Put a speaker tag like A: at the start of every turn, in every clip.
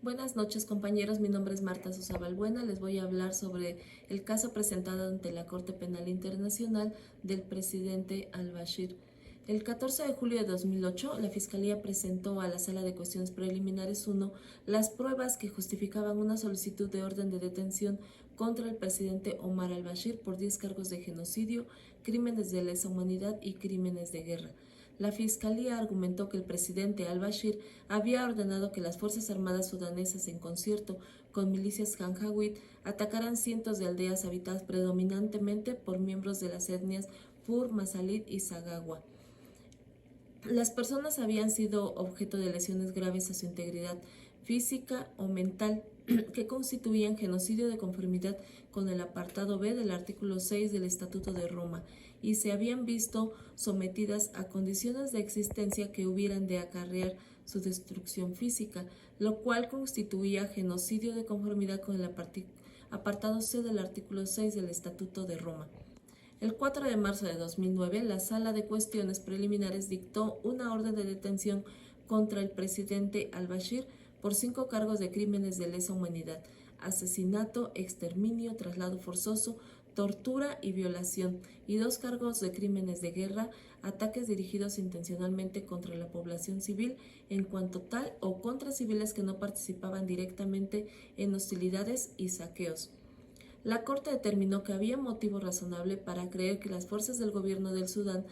A: Buenas noches, compañeros. Mi nombre es Marta Sosa Balbuena. Les voy a hablar sobre el caso presentado ante la Corte Penal Internacional del presidente al-Bashir. El 14 de julio de 2008, la Fiscalía presentó a la Sala de Cuestiones Preliminares 1 las pruebas que justificaban una solicitud de orden de detención contra el presidente Omar al-Bashir por 10 cargos de genocidio, crímenes de lesa humanidad y crímenes de guerra. La Fiscalía argumentó que el presidente al-Bashir había ordenado que las Fuerzas Armadas sudanesas, en concierto con milicias janjaweed, atacaran cientos de aldeas habitadas predominantemente por miembros de las etnias Fur, Masalit y Sagawa. Las personas habían sido objeto de lesiones graves a su integridad física o mental que constituían genocidio de conformidad con el apartado B del artículo 6 del Estatuto de Roma y se habían visto sometidas a condiciones de existencia que hubieran de acarrear su destrucción física, lo cual constituía genocidio de conformidad con el apartado C del artículo 6 del Estatuto de Roma. El 4 de marzo de 2009, la Sala de Cuestiones Preliminares dictó una orden de detención contra el presidente al-Bashir por 5 cargos de crímenes de lesa humanidad: asesinato, exterminio, traslado forzoso, tortura y violación, y 2 cargos de crímenes de guerra, ataques dirigidos intencionalmente contra la población civil en cuanto tal o contra civiles que no participaban directamente en hostilidades y saqueos. La Corte determinó que había motivo razonable para creer que las fuerzas del gobierno del Sudán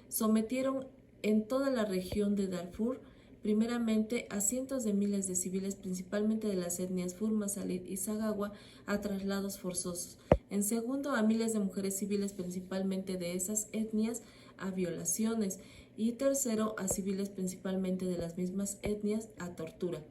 A: sometieron en toda la región de Darfur, primeramente a cientos de miles de civiles, principalmente de las etnias Fur, Masalit y Sagawa, a traslados forzosos. En segundo, a miles de mujeres civiles, principalmente de esas etnias, a violaciones. Y tercero, a civiles, principalmente de las mismas etnias, a tortura.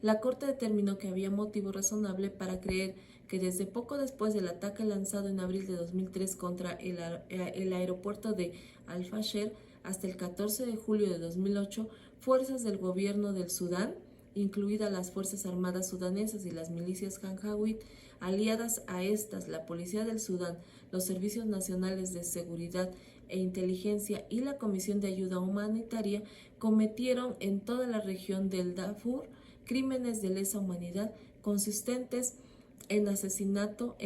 A: La Corte determinó que había motivo razonable para creer que desde poco después del ataque lanzado en abril de 2003 contra el aeropuerto de Al-Fasher hasta el 14 de julio de 2008, fuerzas del gobierno del Sudán, incluidas las Fuerzas Armadas sudanesas y las milicias janjaweed, aliadas a estas, la Policía del Sudán, los Servicios Nacionales de Seguridad e Inteligencia y la Comisión de Ayuda Humanitaria, cometieron en toda la región del Darfur crímenes de lesa humanidad consistentes en asesinato,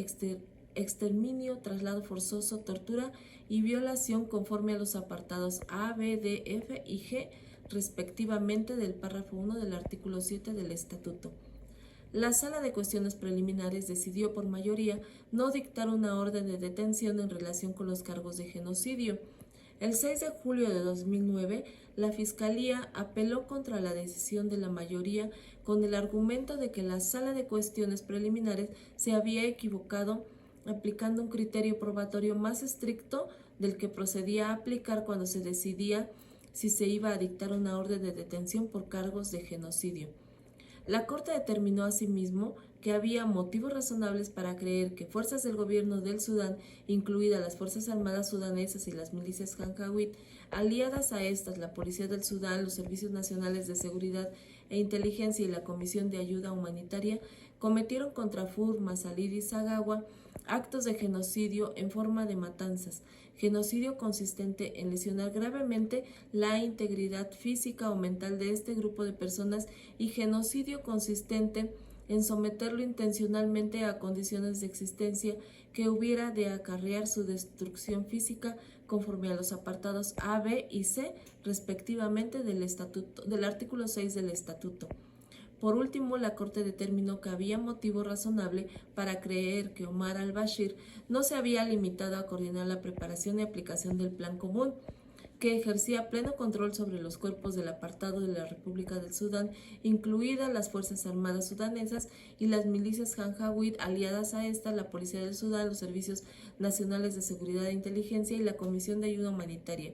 A: exterminio, traslado forzoso, tortura y violación conforme a los apartados A, B, D, F y G respectivamente del párrafo 1 del artículo 7 del Estatuto. La Sala de Cuestiones Preliminares decidió por mayoría no dictar una orden de detención en relación con los cargos de genocidio. El 6 de julio de 2009, la Fiscalía apeló contra la decisión de la mayoría con el argumento de que la Sala de Cuestiones Preliminares se había equivocado aplicando un criterio probatorio más estricto del que procedía a aplicar cuando se decidía si se iba a dictar una orden de detención por cargos de genocidio. La Corte determinó asimismo que había motivos razonables para creer que fuerzas del gobierno del Sudán, incluidas las Fuerzas Armadas sudanesas y las milicias janjaweed, aliadas a estas, la Policía del Sudán, los Servicios Nacionales de Seguridad e Inteligencia y la Comisión de Ayuda Humanitaria, cometieron contra Fur, Masalit y Sagawa actos de genocidio en forma de matanzas, genocidio consistente en lesionar gravemente la integridad física o mental de este grupo de personas y genocidio consistente en someterlo intencionalmente a condiciones de existencia que hubiera de acarrear su destrucción física conforme a los apartados A, B y C respectivamente del artículo 6 del Estatuto. Por último, la Corte determinó que había motivo razonable para creer que Omar al-Bashir no se había limitado a coordinar la preparación y aplicación del Plan Común, que ejercía pleno control sobre los cuerpos del apartado de la República del Sudán, incluidas las Fuerzas Armadas sudanesas y las milicias janjaweed aliadas a esta, la Policía del Sudán, los Servicios Nacionales de Seguridad e Inteligencia y la Comisión de Ayuda Humanitaria.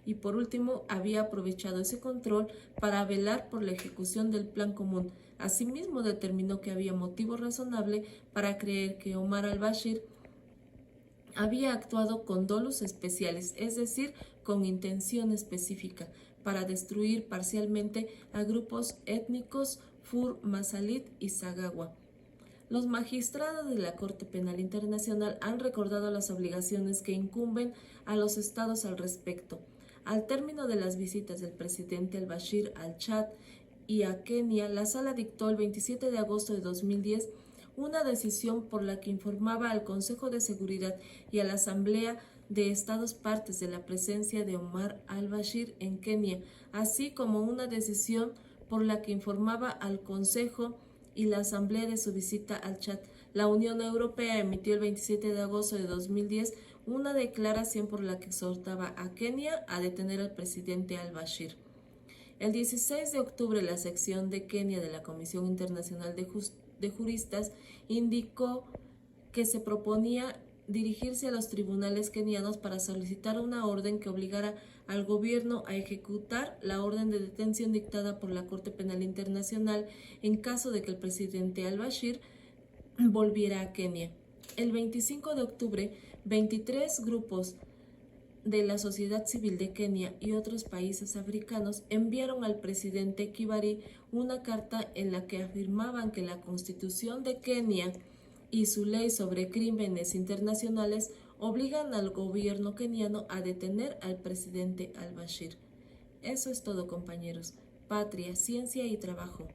A: Y por último, había aprovechado ese control para velar por la ejecución del Plan Común. Asimismo, determinó que había motivo razonable para creer que Omar al-Bashir había actuado con dolus especiales, es decir, con intención específica, para destruir parcialmente a grupos étnicos Fur, Masalit y Sagawa. Los magistrados de la Corte Penal Internacional han recordado las obligaciones que incumben a los estados al respecto. Al término de las visitas del presidente al-Bashir al Chad y a Kenia, la Sala dictó el 27 de agosto de 2010 una decisión por la que informaba al Consejo de Seguridad y a la Asamblea de Estados partes de la presencia de Omar al-Bashir en Kenia, así como una decisión por la que informaba al Consejo y la Asamblea de su visita al Chad. La Unión Europea emitió el 27 de agosto de 2010 una declaración por la que exhortaba a Kenia a detener al presidente al-Bashir. El 16 de octubre, la sección de Kenia de la Comisión Internacional de Juristas indicó que se proponía dirigirse a los tribunales kenianos para solicitar una orden que obligara al gobierno a ejecutar la orden de detención dictada por la Corte Penal Internacional en caso de que el presidente al-Bashir volviera a Kenia. El 25 de octubre, 23 grupos de la sociedad civil de Kenia y otros países africanos enviaron al presidente Kibaki una carta en la que afirmaban que la Constitución de Kenia y su ley sobre crímenes internacionales obligan al gobierno keniano a detener al presidente al-Bashir. Eso es todo, compañeros. Patria, ciencia y trabajo.